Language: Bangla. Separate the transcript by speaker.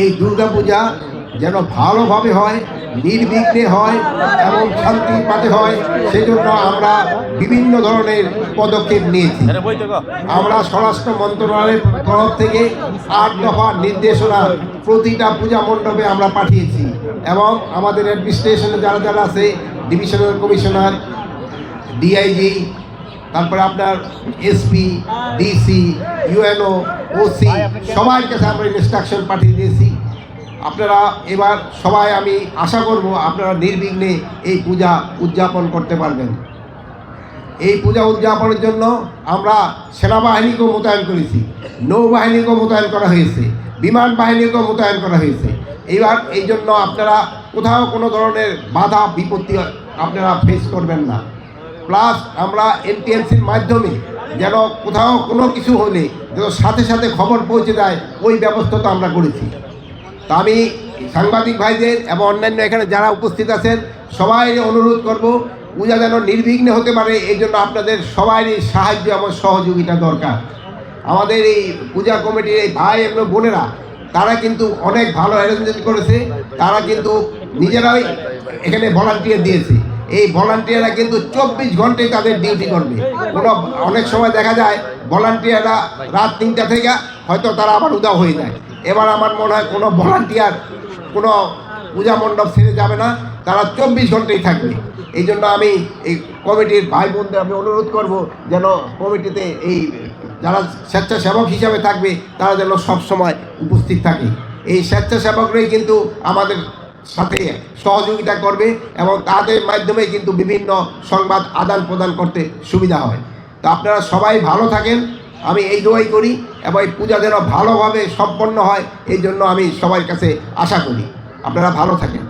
Speaker 1: এই দুর্গাপূজা যেন ভালোভাবে হয়, নির্বিঘ্নে হয় এবং শান্তিপাতে হয়, সেজন্য আমরা বিভিন্ন ধরনের পদক্ষেপ নিয়েছি। আমরা স্বরাষ্ট্র মন্ত্রণালয়ের তরফ থেকে 8 দফা নির্দেশনা প্রতিটা পূজা মণ্ডপে আমরা পাঠিয়েছি এবং আমাদের অ্যাডমিনিস্ট্রেশনে যারা যারা আছে, ডিভিশনাল কমিশনার, ডিআইজি, তারপরে আপনার এসপি, ডিসি, ইউএনও, ওসি, সবার কাছে আমরা ইনস্ট্রাকশন পাঠিয়ে দিয়েছি। আপনারা এবার সবাই, আমি আশা করব আপনারা নির্বিঘ্নে এই পূজা উদযাপন করতে পারবেন। এই পূজা উদযাপনের জন্য আমরা সেনাবাহিনীকেও মোতায়েন করেছি, নৌবাহিনীকেও মোতায়েন করা হয়েছে, বিমান বাহিনীকেও মোতায়েন করা হয়েছে। এইবার এই জন্য আপনারা কোথাও কোনো ধরনের বাধা বিপত্তি আপনারা ফেস করবেন না। প্লাস আমরা এনটিএমসির মাধ্যমে যেন কোথাও কোনো কিছু হলে যেন সাথে সাথে খবর পৌঁছে যায়, ওই ব্যবস্থা তো আমরা করেছি। তা আমি সাংবাদিক ভাইদের এবং অন্যান্য এখানে যারা উপস্থিত আছেন সবাই অনুরোধ করব, পূজা যেন নির্বিঘ্নে হতে পারে, এই জন্য আপনাদের সবারই সাহায্য এবং সহযোগিতা দরকার। আমাদের এই পূজা কমিটির এই ভাই এবং বোনেরা তারা কিন্তু অনেক ভালো অ্যারেঞ্জমেন্ট করেছে, তারা কিন্তু নিজেরাই এখানে ভলান্টিয়ার দিয়েছে। এই ভলান্টিয়াররা কিন্তু 24 ঘন্টায় তাদের ডিউটি করবে। অনেক সময় দেখা যায় ভলান্টিয়াররা রাত 3টা থেকে হয়তো তারা আবার উধাও হয়ে যায়। এবার আমার মনে হয় কোনো ভলান্টিয়ার কোনো পূজা মণ্ডপ ছেড়ে যাবে না, তারা 24 ঘন্টাই থাকবে। এই জন্য আমি এই কমিটির ভাই বোনদের আমি অনুরোধ করব যেন কমিটিতে এই যারা স্বেচ্ছাসেবক হিসাবে থাকবে তারা যেন সবসময় উপস্থিত থাকে। এই স্বেচ্ছাসেবকরাই কিন্তু আমাদের সাথে সহযোগিতা করবে এবং তাদের মাধ্যমে কিন্তু বিভিন্ন সংবাদ আদান প্রদান করতে সুবিধা হয়। তো আপনারা সবাই ভালো থাকেন, আমি এই দোয়াই করি এবং এই পূজা যেন ভালোভাবে সম্পন্ন হয়, এই জন্য আমি সবার কাছে আশা করি। আপনারা ভালো থাকেন।